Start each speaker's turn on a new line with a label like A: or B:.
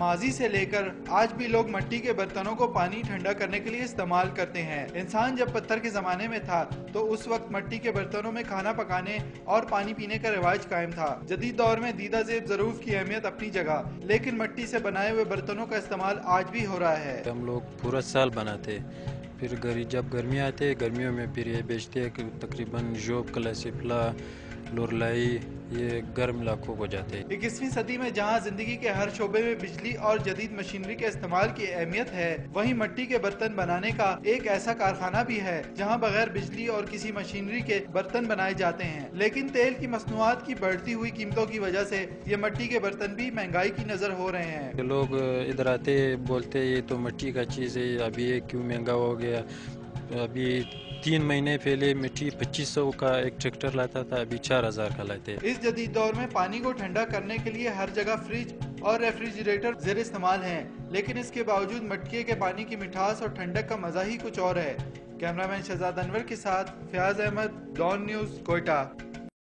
A: ماضی سے لے کر آج بھی لوگ مٹی کے برتنوں کو پانی ٹھنڈا کرنے کے لیے استعمال کرتے ہیں۔ انسان جب پتھر کے زمانے میں تھا تو اس وقت مٹی کے برتنوں میں کھانا پکانے اور پانی پینے کا رواج قائم تھا۔ جدید دور میں دیدہ زیب ظروف کی اہمیت اپنی جگہ، لیکن مٹی سے بنائے ہوئے برتنوں کا استعمال آج بھی ہو رہا ہے۔
B: ہم لوگ پورا سال بناتے، پھر جب گرمی آتے گرمیوں میں پھر یہ بیچتے کہ تقریباً جوب کلاسفلا لورلائی یہ گرم علاقوں کو جاتے ہیں۔
A: 21ویں صدی میں جہاں زندگی کے ہر شعبے میں بجلی اور جدید مشینری کے استعمال کی اہمیت ہے، وہیں مٹی کے برتن بنانے کا ایک ایسا کارخانہ بھی ہے جہاں بغیر بجلی اور کسی مشینری کے برتن بنائے جاتے ہیں۔ لیکن تیل کی مصنوعات کی بڑھتی ہوئی قیمتوں کی وجہ سے یہ مٹی کے برتن بھی مہنگائی کی نظر ہو رہے ہیں۔
B: لوگ ادھر آتے بولتے یہ تو مٹی کا چیز ہے، ابھی یہ کیوں مہنگا ہو گیا؟ ابھی 3 مہینے پہلے مٹی 2500 کا ایک ٹریکٹر لاتا تھا، ابھی 4000 کا لاتے۔
A: اس جدید دور میں پانی کو ٹھنڈا کرنے کے لیے ہر جگہ فریج اور ریفریجریٹر زیر استعمال ہیں، لیکن اس کے باوجود مٹکے کے پانی کی مٹھاس اور ٹھنڈک کا مزہ ہی کچھ اور ہے۔ کیمرہ مین شہزاد انور کے ساتھ فیاض احمد، ڈان نیوز، کوئٹہ۔